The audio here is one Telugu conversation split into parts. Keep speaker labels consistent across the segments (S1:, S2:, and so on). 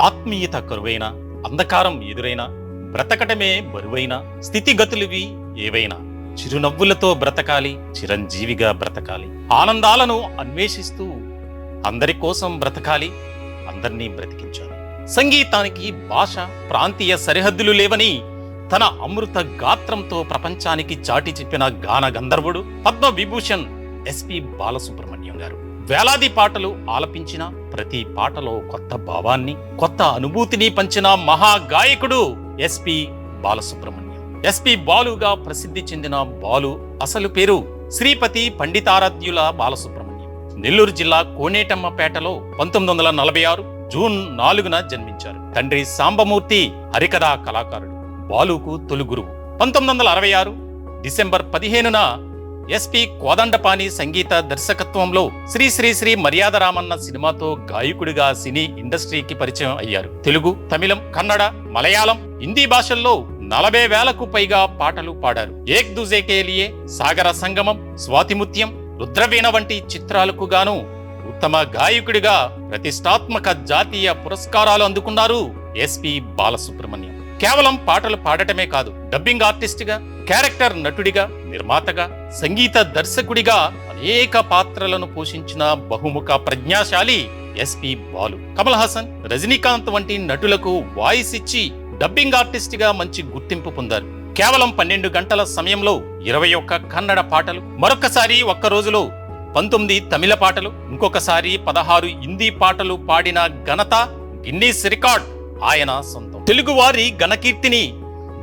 S1: ఆత్మీయత కరువైన, అంధకారం ఎదురైనా, బ్రతకటమే బరువైన, స్థితిగతులివి ఏవైనా చిరునవ్వులతో బ్రతకాలి, చిరంజీవిగా బ్రతకాలి, ఆనందాలను అన్వేషిస్తూ అందరి కోసం బ్రతకాలి, అందరినీ బ్రతికించాలి. సంగీతానికి భాష, ప్రాంతీయ సరిహద్దులు లేవని తన అమృత గాత్రంతో ప్రపంచానికి చాటి చెప్పిన గాన గంధర్వుడు పద్మ విభూషణ్ ఎస్పి బాలసుబ్రహ్మణ్యం గారు. వేలాది పాటలు ఆలపించిన, ప్రతి పాటలో కొత్త భావాన్ని, కొత్త అనుభూతిని పంచిన మహాగాయకుడు ఎస్పి బాలసుబ్రహ్మణ్యం. ఎస్పి బాలుగా ప్రసిద్ధి చెందిన బాలు అసలు పేరు శ్రీపతి పండితారాధ్యుల బాలసుబ్రహ్మణ్యం. నెల్లూరు జిల్లా కోనేటమ్మపేటలో 1946 జూన్ 4న జన్మించారు. తండ్రి సాంబమూర్తి హరికథా కళాకారుడు. బాలుకు తొలి గురువు. 1966 డిసెంబర్ 15న ఎస్పి కోదండపాణి సంగీత దర్శకత్వంలో శ్రీ శ్రీ శ్రీ మర్యాద రామన్న సినిమాతో గాయకుడిగా సినీ ఇండస్ట్రీకి పరిచయం అయ్యారు. తెలుగు, తమిళం, కన్నడ, మలయాళం, హిందీ భాషల్లో 40,000కు పైగా పాటలు పాడారు. ఏక్ దూజే కే లియే, సాగర సంగమం, స్వాతిముత్యం, రుద్రవీణ వంటి చిత్రాలకు గాను ఉత్తమ గాయకుడిగా ప్రతిష్టాత్మక జాతీయ పురస్కారాలు అందుకున్నారు ఎస్పి బాలసుబ్రహ్మణ్యం. కేవలం పాటలు పాడటమే కాదు, డబ్బింగ్ ఆర్టిస్ట్ గా, క్యారెక్టర్ నటుడిగా, నిర్మాతగా, సంగీత దర్శకుడిగా అనేక పాత్రలను పోషించిన బహుముఖ ప్రజ్ఞాశాలి ఎస్పి బాలు. కమల్ హాసన్, రజనీకాంత్ వంటి నటులకు వాయిస్ ఇచ్చి డబ్బింగ్ ఆర్టిస్ట్ గా మంచి గుర్తింపు పొందారు. కేవలం 12 గంటల సమయంలో 21 కన్నడ పాటలు, మరొకసారి ఒక్క రోజులో 19 తమిళ పాటలు, ఇంకొకసారి 16 హిందీ పాటలు పాడిన ఘనత, గిన్నీస్ రికార్డ్ ఆయన సొంతం. తెలుగువారి ఘనకీర్తిని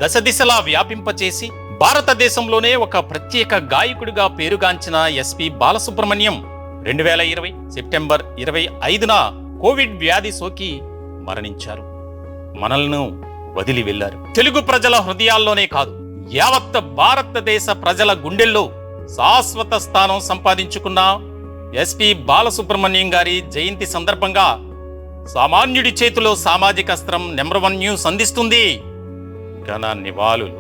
S1: దశ దిశలా వ్యాపింపచేసి భారతదేశంలోనే ఒక ప్రత్యేక గాయకుడిగా పేరుగాంచిన ఎస్పి బాలసుబ్రహ్మణ్యం 2020 సెప్టెంబర్ 25న కోవిడ్ వ్యాధి సోకి మరణించారు. మనల్ని వదిలి వెళ్లారు. తెలుగు ప్రజల హృదయాల్లోనే కాదు, యావత్ భారతదేశ ప్రజల గుండెల్లో శాశ్వత స్థానం సంపాదించుకున్న ఎస్పి బాలసుబ్రహ్మణ్యం గారి జయంతి సందర్భంగా సామాన్యుడి చేతిలో సామాజిక అస్త్రం నెంబర్ 1 న్యూస్ అందిస్తుంది ఘన నివాళులు.